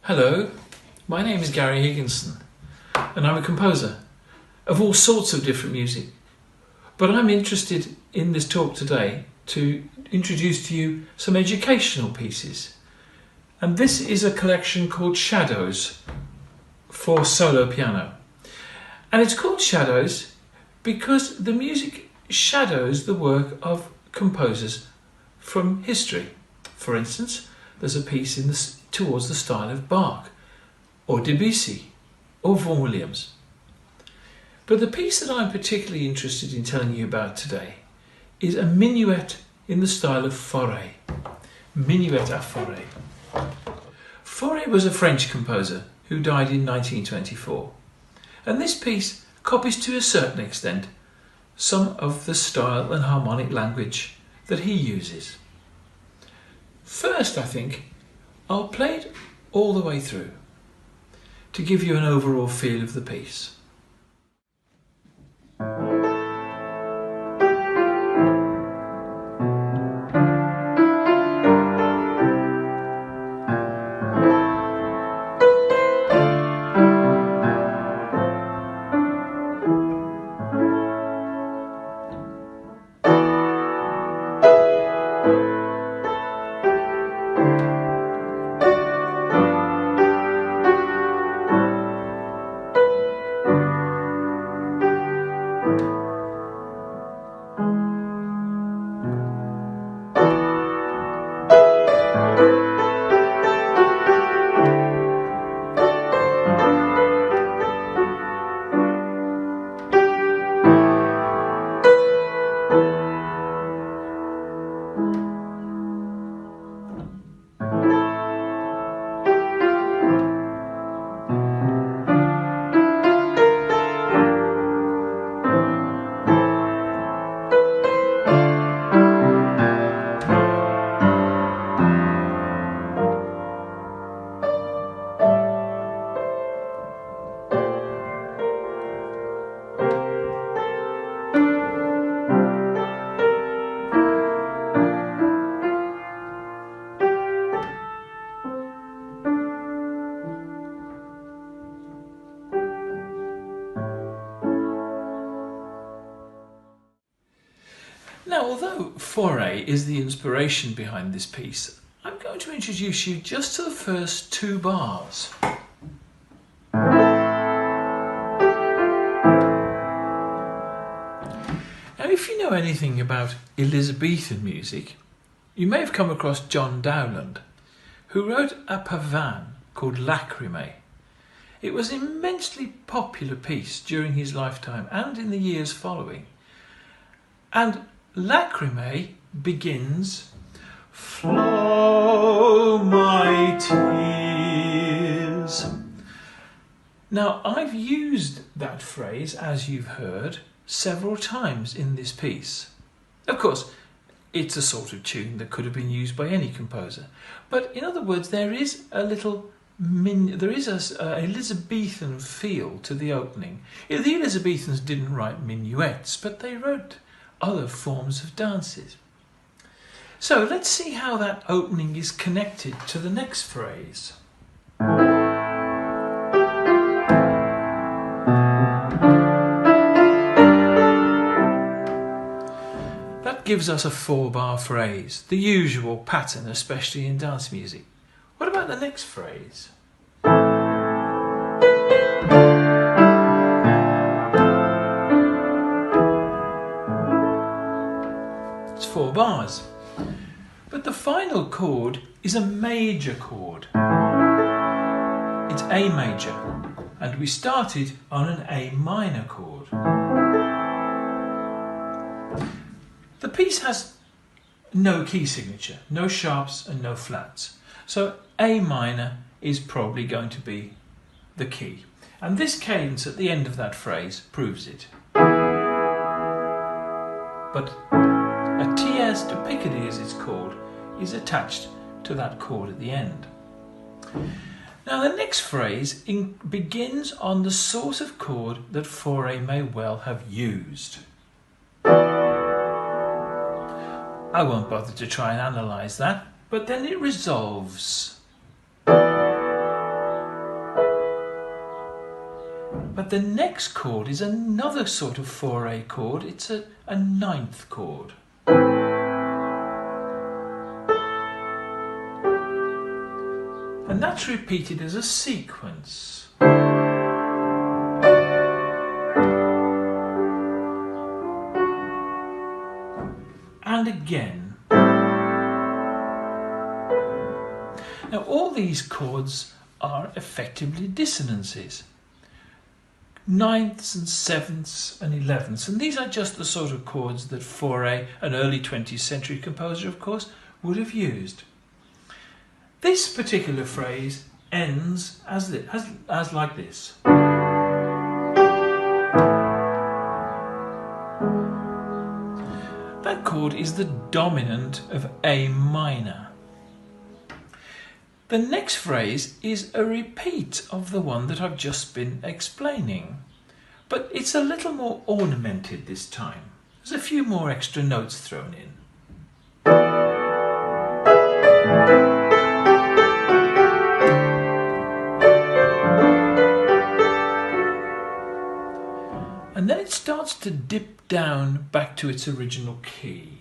Hello, my name is Gary Higginson and I'm a composer of all sorts of different music. But I'm interested in this talk today to introduce to you some educational pieces. And this is a collection called Shadows for solo piano. And it's called Shadows because the music shadows the work of composers from history. For instance, there's a piece towards the style of Bach, or Debussy, or Vaughan Williams. But the piece that I'm particularly interested in telling you about today is a minuet in the style of Fauré. Minuet à Fauré. Fauré was a French composer who died in 1924. And this piece copies to a certain extent some of the style and harmonic language that he uses. First, I think, I'll play it all the way through to give you an overall feel of the piece. Now, although Fauré is the inspiration behind this piece, I'm going to introduce you just to the first two bars. Now, if you know anything about Elizabethan music, you may have come across John Dowland, who wrote a pavane called Lacrymae. It was an immensely popular piece during his lifetime and in the years following. And Lacrymae begins, "Flow my tears." Now, I've used that phrase, as you've heard, several times in this piece. Of course, it's a sort of tune that could have been used by any composer. But in other words, there is a Elizabethan feel to the opening. The Elizabethans didn't write minuets, but they wrote other forms of dances. So let's see how that opening is connected to the next phrase. That gives us a 4-bar phrase, the usual pattern, especially in dance music. What about the next phrase? It's 4 bars. But the final chord is a major chord. It's A major, and we started on an A minor chord. The piece has no key signature, no sharps and no flats. So A minor is probably going to be the key. And this cadence at the end of that phrase proves it. But a tierce de Picardy, as it's called, is attached to that chord at the end. Now the next phrase begins on the sort of chord that Fauré may well have used. I won't bother to try and analyse that, but then it resolves. But the next chord is another sort of Fauré chord. It's a ninth chord. And that's repeated as a sequence. And again. Now all these chords are effectively dissonances. Ninths and sevenths and elevenths, and these are just the sort of chords that Fauré, an early 20th century composer of course, would have used. This particular phrase ends as like this. That chord is the dominant of A minor. The next phrase is a repeat of the one that I've just been explaining, but it's a little more ornamented this time. There's a few more extra notes thrown in. And then it starts to dip down back to its original key.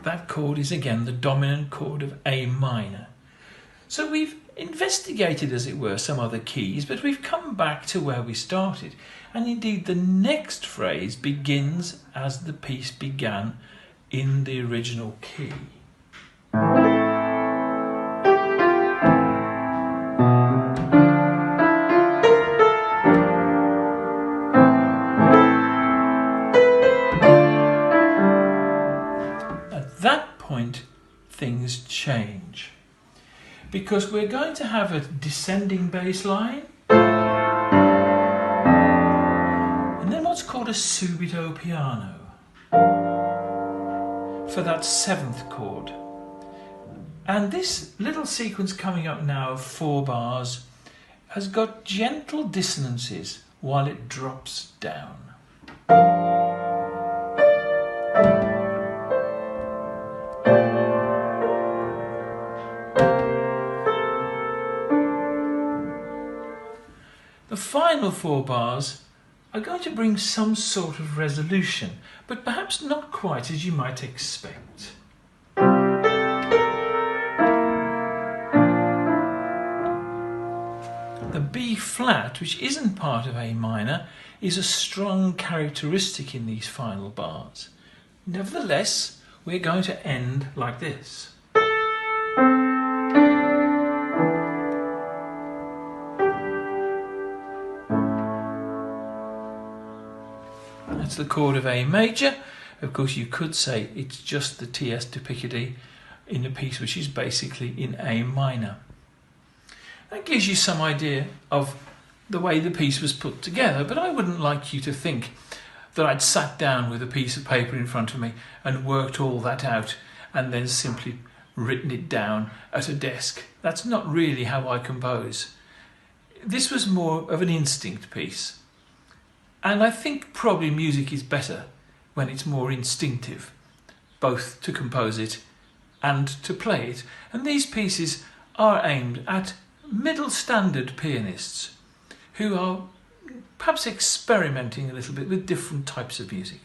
That chord is again the dominant chord of A minor. So we've investigated, as it were, some other keys, but we've come back to where we started. And indeed the next phrase begins as the piece began in the original key. At that point, things change, because we're going to have a descending bass line and then what's called a subito piano for that seventh chord. And this little sequence coming up now of 4 bars has got gentle dissonances while it drops down. The final 4 bars are going to bring some sort of resolution, but perhaps not quite as you might expect. The B flat, which isn't part of A minor, is a strong characteristic in these final bars. Nevertheless, we're going to end like this. That's the chord of A major. Of course, you could say it's just the Ts de Picardy in a piece which is basically in A minor. That gives you some idea of the way the piece was put together, but I wouldn't like you to think that I'd sat down with a piece of paper in front of me and worked all that out and then simply written it down at a desk. That's not really how I compose. This was more of an instinct piece. And I think probably music is better when it's more instinctive, both to compose it and to play it. And these pieces are aimed at middle standard pianists who are perhaps experimenting a little bit with different types of music.